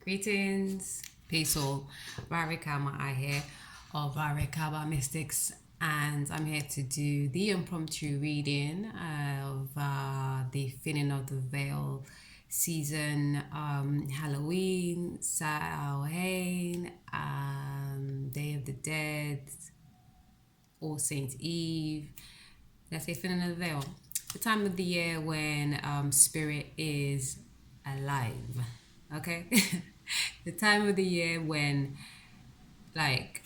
Greetings, peace all. Varikama I here, or Varikama Mystics, and I'm here to do the impromptu reading of the Thinning of the Veil season, Halloween, Samhain, Day of the Dead, All Saints Eve. Let's say Thinning of the Veil. The time of the year when spirit is alive. Okay? The time of the year when, like,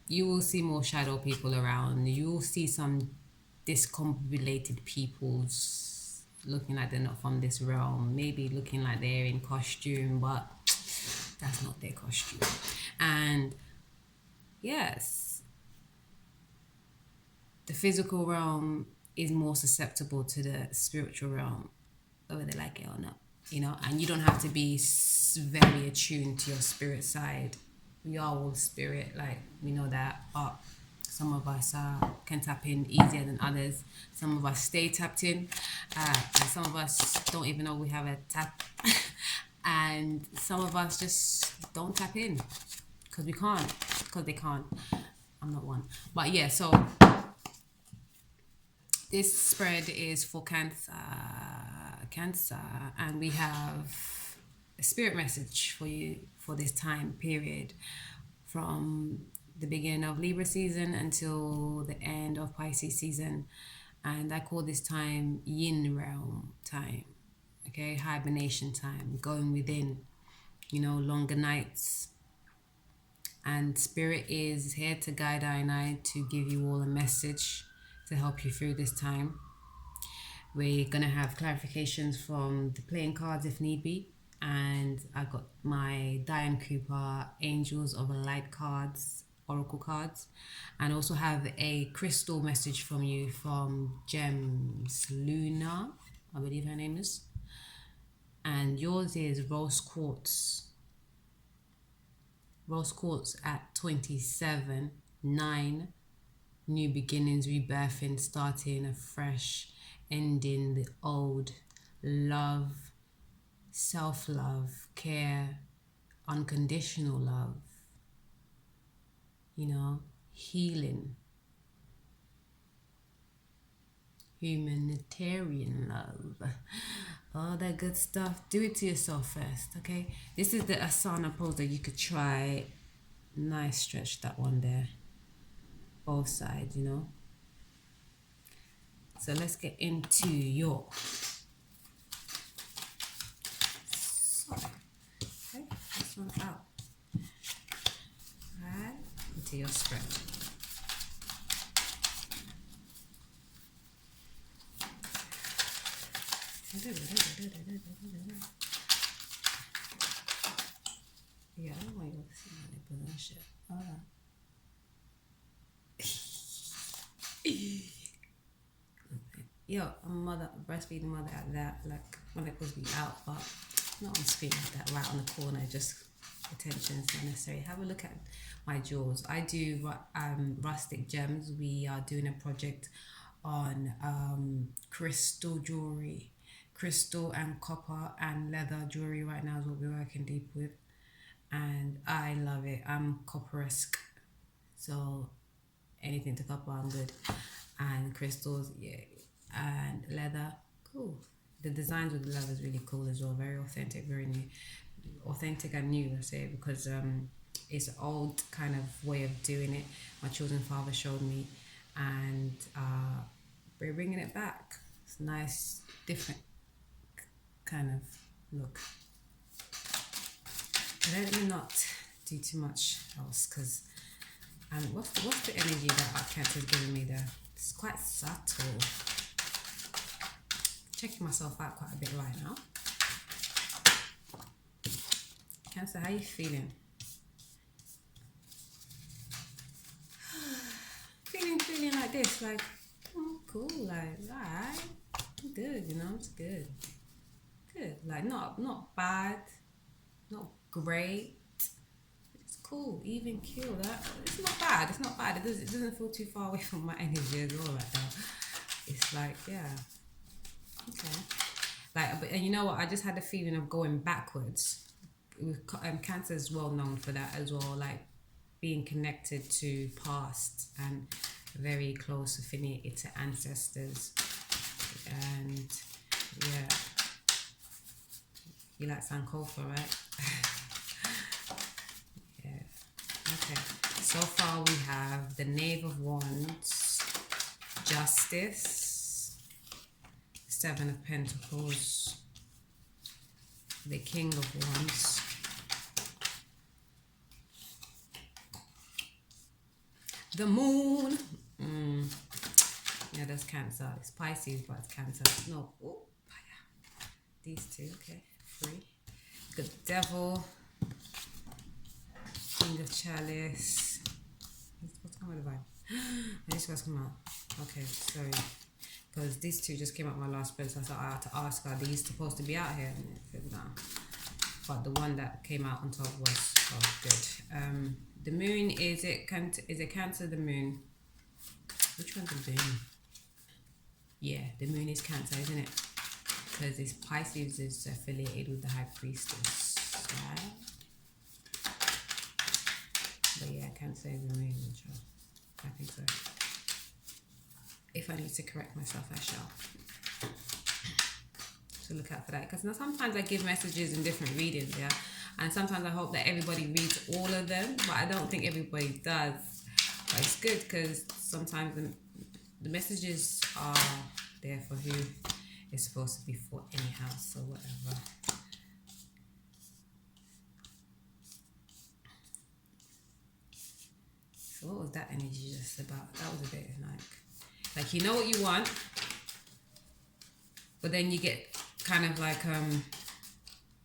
you will see more shadow people around. You will see some discombobulated peoples looking like they're not from this realm. Maybe looking like they're in costume, but that's not their costume. And yes, the physical realm is more susceptible to the spiritual realm, whether they like it or not. And you don't have to be very attuned to your spirit side. We are all spirit, like, we know that, but some of us can tap in easier than others. Some of us stay tapped in, and some of us don't even know we have a tap, and some of us just don't tap in because we can't, because they can't. I'm not one, but yeah. So this spread is for Cancer, and we have a spirit message for you for this time period from the beginning of Libra season until the end of Pisces season. And I call this time YinRealmTime, okay? Hibernation time, going within, longer nights. And Spirit is here to guide I and I to give you all a message to help you through this time. We're going to have clarifications from the playing cards if need be. And I got my Diane Cooper Angels of Light cards, Oracle cards. And also have a crystal message from you from Gems Luna, I believe her name is. And yours is Rose Quartz. Rose Quartz at 27, 9. New beginnings, rebirthing, starting afresh, ending the old, love, self-love, care, unconditional love, healing, humanitarian love, all that good stuff. Do it to yourself first, okay? This is the asana pose that you could try. Nice stretch, that one there. Both sides, So let's get into your... Okay, this one out. Alright, into your spread. Yeah, I don't want you to see my nipples and shit. Alright. Yo, I'm a breastfeeding mother at that, like, when it supposed to be out, but not on screen like that, right on the corner, just attention is not necessary. Have a look at my jewels. I do rustic gems. We are doing a project on crystal jewelry, crystal and copper and leather jewelry right now is what we're working deep with, and I love it. I'm copper-esque, so anything to copper, I'm good. And crystals, yeah, and leather, cool. The designs with the leather is really cool as well. Very authentic, very new, authentic and new. I say because it's an old kind of way of doing it. My children's father showed me, and we're bringing it back. It's nice, different kind of look. Let me not do too much else, because what's the energy that Arcant is giving me there? It's quite subtle. Checking myself out quite a bit right now. Cancer, how you feeling? feeling like this, like, cool, like, alright, I'm good, it's good. Good, like, not bad, not great. It's cool, even keel. That it's not bad. It doesn't feel too far away from my energy as well right now. It's like, yeah, okay. Like, and you know what? I just had a feeling of going backwards. Cancer is well known for that as well, like being connected to past and very close affiliated to ancestors. And yeah, you like Sankofa, right? Yeah. Okay, so far we have the Knave of Wands, Justice, Seven of Pentacles, the King of Wands, the Moon. Yeah, that's Cancer. It's Pisces, but it's Cancer. No. Oh, these two. Okay, 3. The Devil, King of Chalice. What's going on with the vibe? This was come out. Okay, sorry. Because these two just came out my last spread, so I thought I had to ask, are these supposed to be out here? And it said no. But the one that came out on top was good. The Moon, is it Cancer, the Moon? Which one's the Moon? Yeah, the Moon is Cancer, isn't it? Because this Pisces is affiliated with the High Priestess, right? But yeah, Cancer is the Moon, sure. I think so. If I need to correct myself, I shall. So look out for that. Because sometimes I give messages in different readings, yeah? And sometimes I hope that everybody reads all of them, but I don't think everybody does. But it's good because sometimes the messages are there for who it's supposed to be for anyhow, so whatever. So what was that energy just about? That was a bit like you know what you want, but then you get kind of like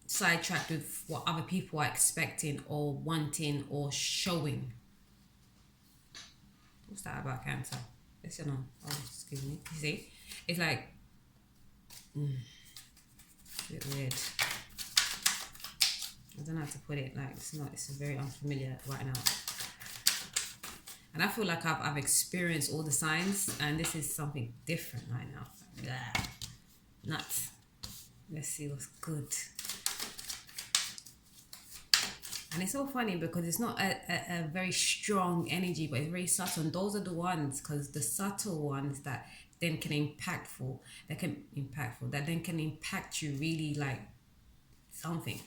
sidetracked with what other people are expecting or wanting or showing. What's that about Cancer? Yes or no? Oh, excuse me. You see? It's like a bit weird. I don't know how to put it. Like it's very unfamiliar right now. And I feel like I've experienced all the signs, and this is something different right now. Yeah. Nuts. Let's see what's good. And it's so funny because it's not a very strong energy, but it's very subtle. And those are the ones, because the subtle ones that then can impact you really like something.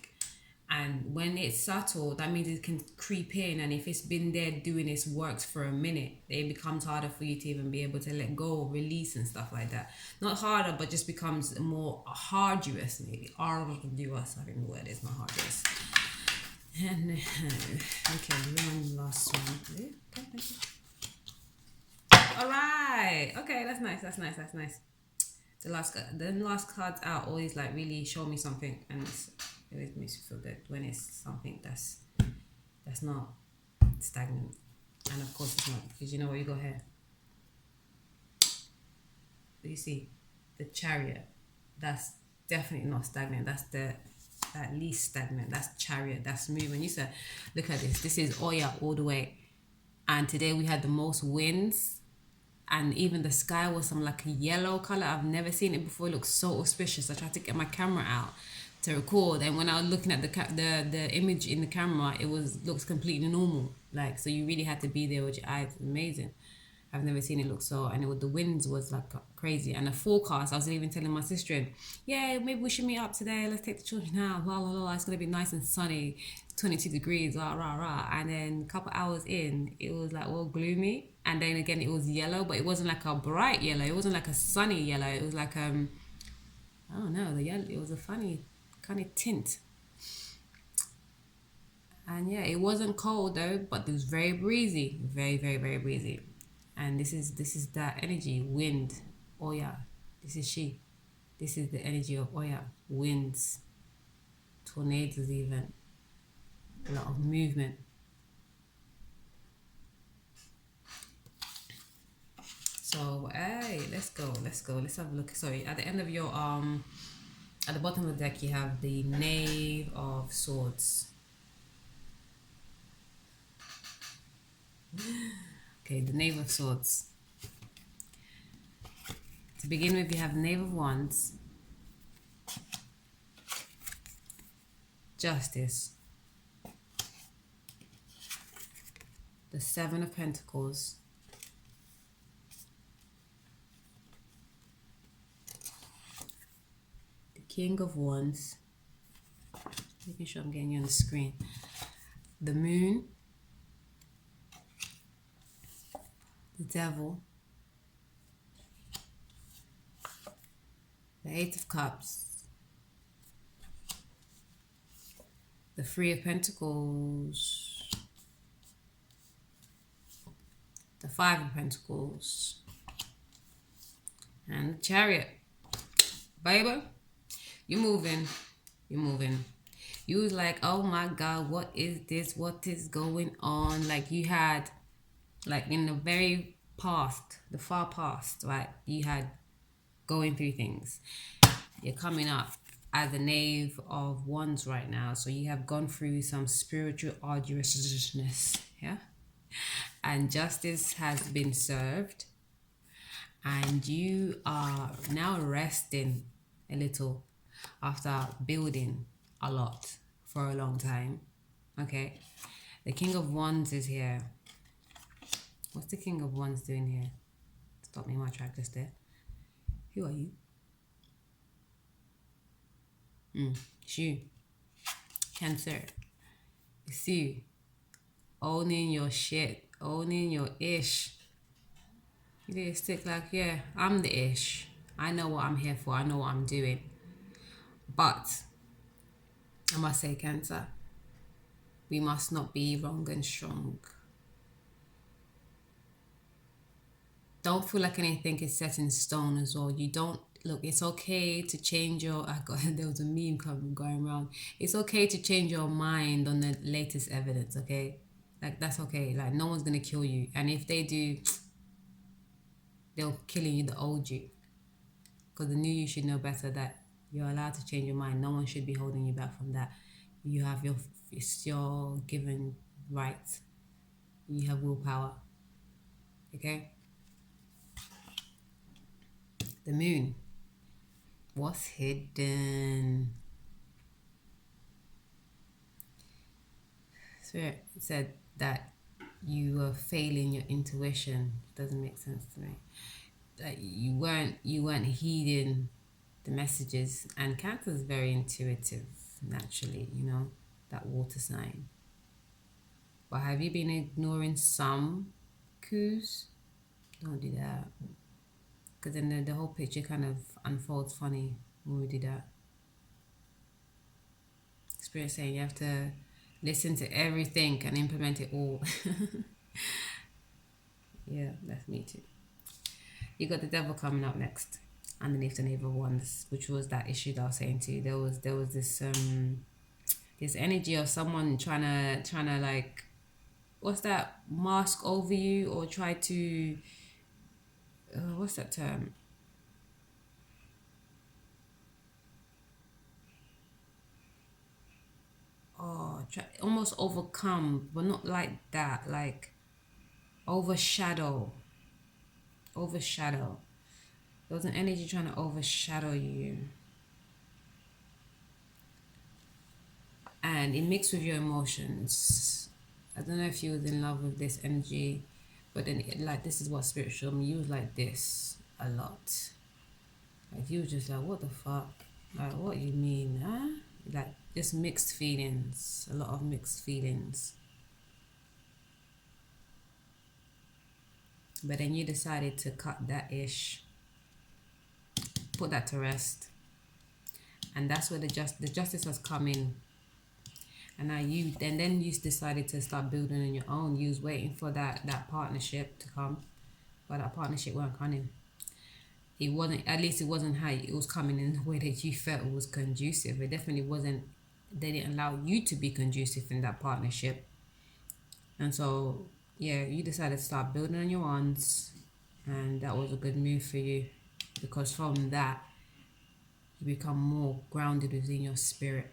And when it's subtle, that means it can creep in. And if it's been there doing its works for a minute, it becomes harder for you to even be able to let go, release and stuff like that. Not harder, but just becomes more arduous, maybe. Arduous, I think the word is not arduous. And okay, one last one. All right. Okay, that's nice. The last cards out always like really show me something, and it always makes me feel good when it's something that's not stagnant. And of course it's not, because you know what you got here. You see the Chariot. That's definitely not stagnant. That's at least stagnant. That's Chariot. That's moving. You said, look at this. This is Oya all the way. And today we had the most winds. And even the sky was some like a yellow color. I've never seen it before. It looks so auspicious. I tried to get my camera out to record, and when I was looking at the image in the camera, looks completely normal. Like, so you really had to be there with your eyes. Amazing. I've never seen it look so, and the winds was like crazy. And the forecast, I was even telling my sister, yeah, maybe we should meet up today. Let's take the children out. Blah, blah, blah. It's going to be nice and sunny, 22 degrees, rah, rah, rah. And then a couple hours in, it was like all gloomy. And then again, it was yellow, but it wasn't like a bright yellow. It wasn't like a sunny yellow. It was like, I don't know, the yellow, it was a funny kind of tint. And yeah, it wasn't cold though, but it was very breezy. Very, very, very breezy. And this is that energy, wind, Oya. This is she. This is the energy of Oya. Winds, tornadoes even. A lot of movement. So, hey, let's go. Let's have a look. Sorry, at the end of your, at the bottom of the deck, you have the Knave of Swords. Okay, the Knave of Swords. To begin with, you have Knave of Wands, Justice, the Seven of Pentacles, the King of Wands, making sure I'm getting you on the screen, the Moon, the Devil, the Eight of Cups, the Three of Pentacles, the Five of Pentacles, and the Chariot. Baby, you're moving. You're moving. You was like, oh my God, what is this? What is going on? Like you had, like in the very past, the far past, right? You had going through things. You're coming up as the Knave of Wands right now. So you have gone through some spiritual arduousness, yeah? And justice has been served. And you are now resting a little after building a lot for a long time. Okay? The King of Wands is here. What's the King of Wands doing here? Stop me in my track just there. Who are you? It's you. Cancer. It's you. Owning your shit. Owning your ish. You need to stick like, yeah, I'm the ish. I know what I'm here for. I know what I'm doing. But, I must say, Cancer, we must not be wrong and strong. Don't feel like anything is set in stone as well. You don't, look, it's okay to change your, there was a meme going around. It's okay to change your mind on the latest evidence, okay? Like, that's okay. Like, no one's going to kill you. And if they do, they'll kill you the old you. Because the new you should know better that you're allowed to change your mind. No one should be holding you back from that. You have it's your given right. You have willpower. Okay? The Moon. What's hidden? Spirit said that you were failing your intuition. Doesn't make sense to me. Like you weren't heeding the messages. And Cancer is very intuitive naturally, you know, that water sign. But have you been ignoring some cues? Don't do that. Because then the whole picture kind of unfolds funny when we do that. Spirit saying you have to listen to everything and implement it all. Yeah, that's me too. You got the Devil coming up next, underneath the Knave of Wands, which was that issue that I was saying to you. There was this this energy of someone trying to like, what's that, mask over you, or try to what's that term? Almost overcome, but not like that. Like overshadow. There was an energy trying to overshadow you, and it mixed with your emotions. I don't know if you was in love with this energy, but then like this is what Spirit showed me. You was like this a lot. Like you was just like, what the fuck? Like, what you mean, huh? Like just mixed feelings, a lot of mixed feelings. But then you decided to cut that ish, put that to rest, and that's where the justice has come in. And now then you decided to start building on your own. You was waiting for that partnership to come, but that partnership weren't coming. It wasn't, at least it wasn't how it was coming in the way that you felt it was conducive. It definitely wasn't. They didn't allow you to be conducive in that partnership. And so, yeah, you decided to start building on your wands, and that was a good move for you, because from that, you become more grounded within your spirit,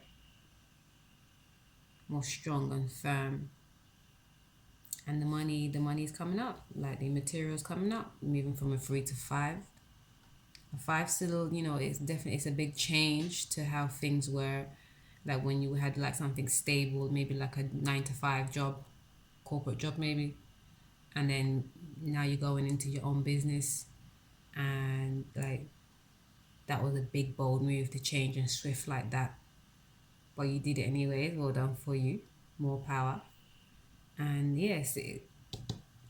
more strong and firm. And the money is coming up, like the material's coming up, moving from a 3 to 5. A 5 still, you know, it's a big change to how things were, like when you had like something stable, maybe like a 9 to 5 job, corporate job maybe. and then now you're going into your own business, and like that was a big bold move to change and swift like that, but you did it anyway. Well done for you. More power. And yes,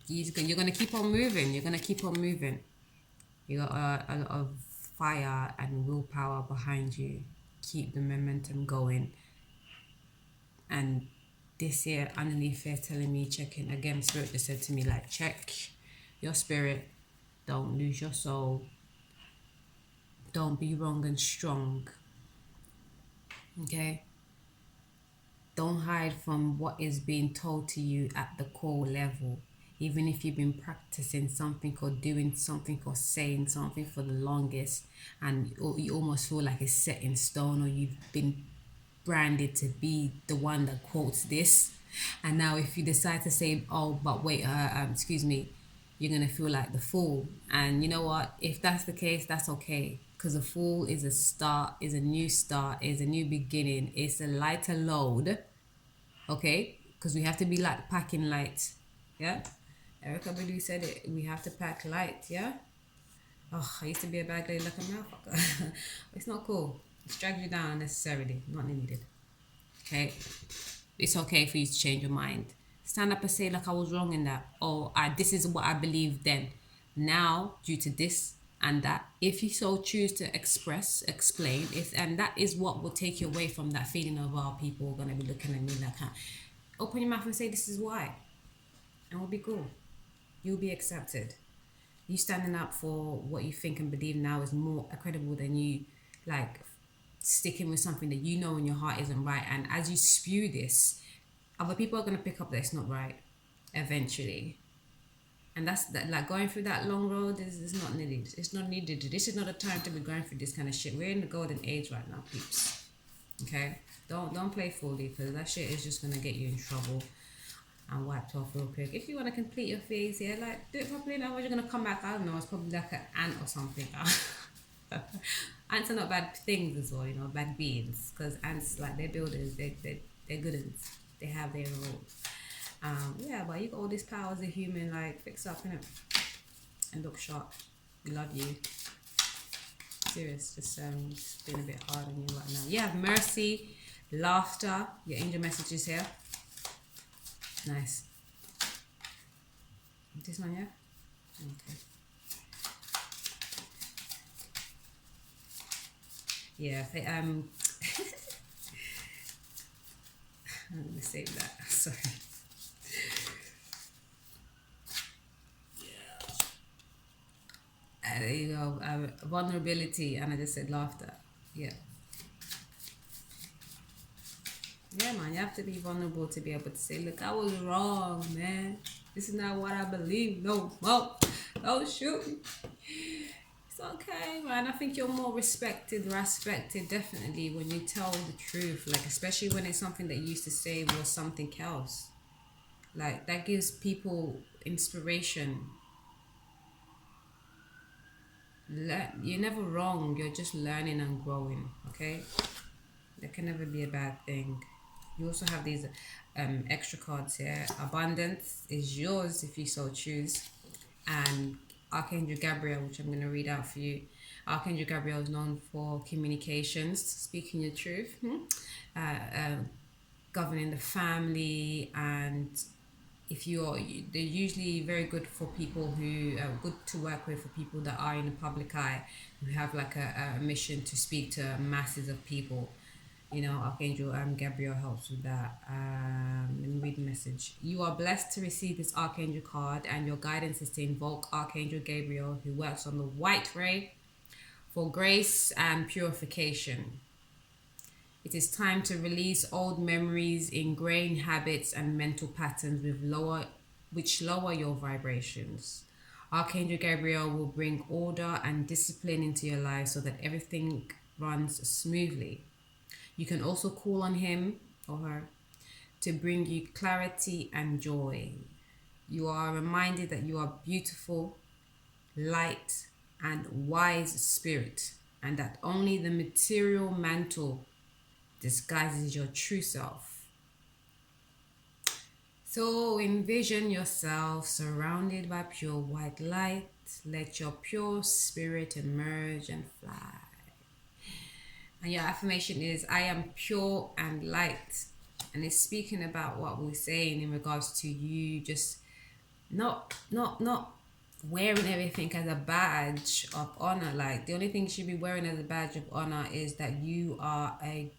you're gonna keep on moving. You're gonna keep on moving. You got a lot of fire and willpower behind you. Keep the momentum going. And this year, underneath here, telling me checking again. Spirit just said to me, like, check your spirit. Don't lose your soul. Don't be wrong and strong. Okay? Don't hide from what is being told to you at the core level. Even if you've been practicing something or doing something or saying something for the longest, and you almost feel like it's set in stone, or you've been branded to be the one that quotes this, and now if you decide to say, oh but wait, excuse me, you're gonna feel like the fool. And you know what, if that's the case, that's okay, because a fool is a start, is a new start, is a new beginning, it's a lighter load. Okay, because we have to be like packing light. Yeah, Erica Badu said it, we have to pack light. Yeah. Oh, I used to be a bad lady like a motherfucker. It's not cool. It drags you down unnecessarily, not needed. Okay, it's okay for you to change your mind. Stand up and say, like, I was wrong in that, or this is what I believe then. Now, due to this and that, if you so choose to explain, and that is what will take you away from that feeling of, oh, people are gonna be looking at me like, open your mouth and say, this is why, and we'll be cool. You'll be accepted. You standing up for what you think and believe now is more credible than you like sticking with something that you know in your heart isn't right. And as you spew this, other people are going to pick up that it's not right eventually. And that's that, like, going through that long road is not needed. It's not needed. This is not a time to be going through this kind of shit. We're in the golden age right now, peeps. Okay? Don't play fully, because that shit is just going to get you in trouble and wiped off real quick. If you want to complete your phase, yeah, like, do it properly. Now, you're going to come back, I don't know, it's probably like an ant or something. Ants are not bad things as well, you know, bad beings, because ants, like, they're builders, they're good ones. They have their roles. Yeah, but you got all this power as a human, like, fix up, innit? And look sharp. We love you. Serious, just being a bit hard on you right now. You have mercy, laughter, your angel messages here. Nice. This one, yeah? Okay. Yeah, I'm gonna save that. Sorry. There you go. Vulnerability, and I just said laughter. Yeah. Yeah, man, you have to be vulnerable to be able to say, look, I was wrong, man. This is not what I believe. No, don't shoot me. It's okay, man. I think you're more respected, definitely, when you tell the truth. Like, especially when it's something that you used to say was something else. Like, that gives people inspiration. You're never wrong. You're just learning and growing, okay? That can never be a bad thing. You also have these extra cards here. Abundance is yours if you so choose. And Archangel Gabriel, which I'm going to read out for you. Archangel Gabriel is known for communications, speaking your truth, governing the family, and they're usually very good for people who are good to work with, for people that are in the public eye, who have like a mission to speak to masses of people. You know, Archangel Gabriel helps with that. Let me read the message. You are blessed to receive this Archangel card, and your guidance is to invoke Archangel Gabriel, who works on the white ray for grace and purification. It is time to release old memories, ingrained habits, and mental patterns which lower your vibrations. Archangel Gabriel will bring order and discipline into your life so that everything runs smoothly. You can also call on him or her to bring you clarity and joy. You are reminded that you are beautiful, light, and wise spirit, and that only the material mantle disguises your true self. So envision yourself surrounded by pure white light. Let your pure spirit emerge and fly. And your affirmation is, I am pure and light. And it's speaking about what we're saying in regards to you just not wearing everything as a badge of honor. Like, the only thing you should be wearing as a badge of honor is that you are a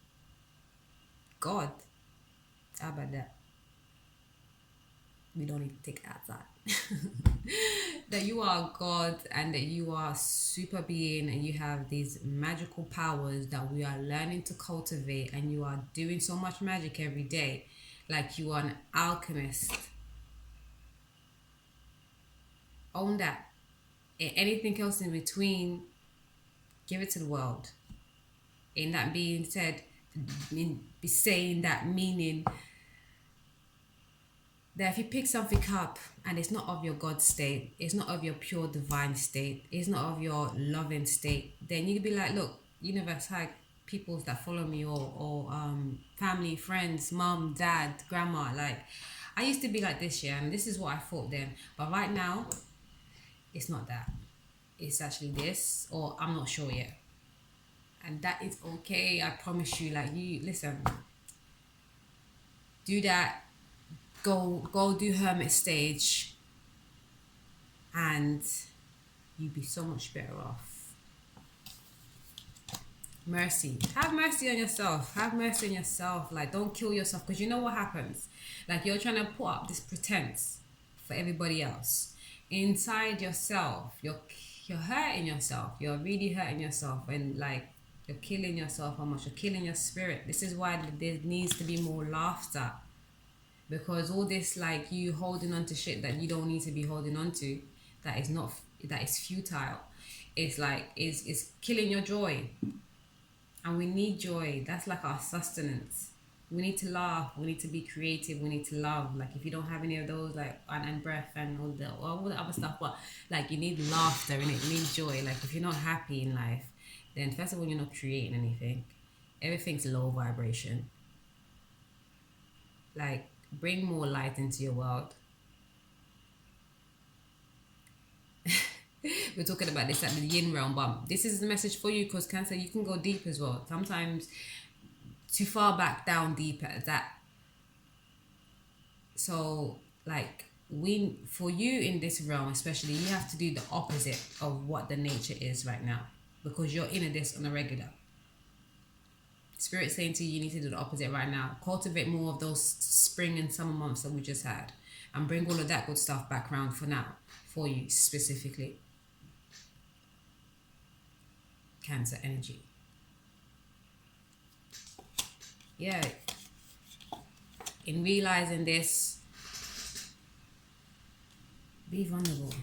god. How about that? We don't need to take it outside. That you are God and that you are super being and you have these magical powers that we are learning to cultivate, and you are doing so much magic every day. Like, you are an alchemist. Own that. And anything else in between, give it to the world. In that being said, be saying that, meaning that if you pick something up and it's not of your God state, it's not of your pure divine state, it's not of your loving state, then you can be like, look, universe, like people that follow me, or family, friends, mom, dad, grandma, like I used to be like this, yeah, and this is what I thought then, but right now it's not that, it's actually this, or I'm not sure yet, and that is okay. I promise you, like, you listen, do that. Go do hermit stage, and you'd be so much better off. Mercy. Have mercy on yourself. Have mercy on yourself. Like, don't kill yourself, because you know what happens. Like, you're trying to put up this pretense for everybody else. Inside yourself, you're hurting yourself. You're really hurting yourself, and like, you're killing yourself. How much you're killing your spirit. This is why there needs to be more laughter. Because all this, like, you holding on to shit that you don't need to be holding on to, that is futile. It's like, it's killing your joy. And we need joy. That's like our sustenance. We need to laugh. We need to be creative. We need to love. Like, if you don't have any of those, like, and breath and all the other stuff, but like, you need laughter in it. You need joy. Like, if you're not happy in life, then first of all, you're not creating anything. Everything's low vibration. Like, bring more light into your world. We're talking about this at the yin realm, but this is the message for you, because Cancer, you can go deep as well. Sometimes too far back down deep at that. So, like, for you in this realm especially, you have to do the opposite of what the nature is right now, because you're in this on a regular. Spirit saying to you, you need to do the opposite right now. Cultivate more of those spring and summer months that we just had, and bring all of that good stuff back around for now, for you specifically. Cancer energy. Yeah. In realizing this, be vulnerable.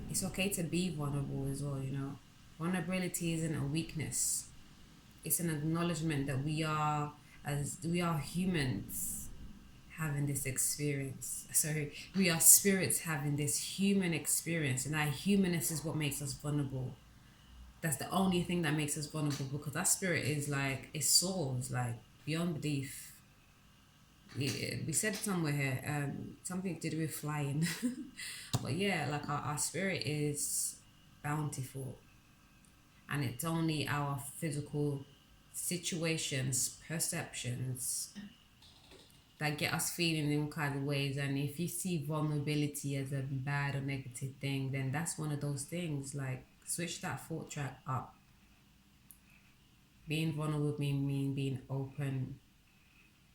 It's okay to be vulnerable as well, you know. Vulnerability isn't a weakness. It's an acknowledgement that we are humans having this experience. Sorry, we are spirits having this human experience, and our humanness is what makes us vulnerable. That's the only thing that makes us vulnerable, because that spirit is like, it soars like beyond belief. We said it somewhere here, something to do with flying. But yeah, like, our spirit is bountiful, and it's only our physical situations, perceptions that get us feeling in all kinds of ways. And if you see vulnerability as a bad or negative thing, then that's one of those things. Like, switch that thought track up. Being vulnerable means being open.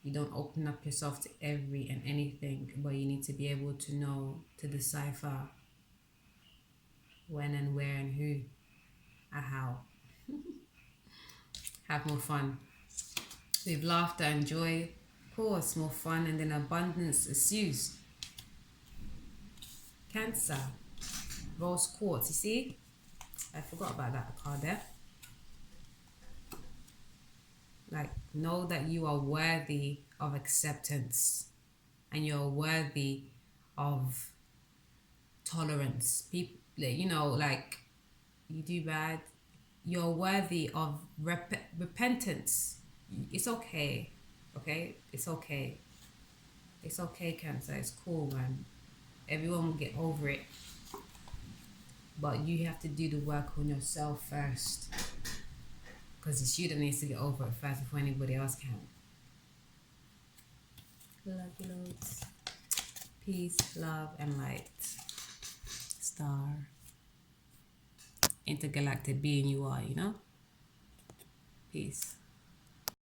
You don't open up yourself to every and anything, but you need to be able to know, to decipher when and where and who and how. Have more fun. With laughter and joy, of course, more fun, and then abundance ensues. Cancer. Rose quartz, you see? I forgot about that card there. Like, know that you are worthy of acceptance, and you're worthy of tolerance. People, you know, like, you do bad, you're worthy of repentance. It's okay. Okay? It's okay. It's okay, Cancer. It's cool, man. Everyone will get over it. But you have to do the work on yourself first. Because it's you that needs to get over it first before anybody else can. Love you loads. Peace, love, and light. Star. Intergalactic being you are, you know? Peace.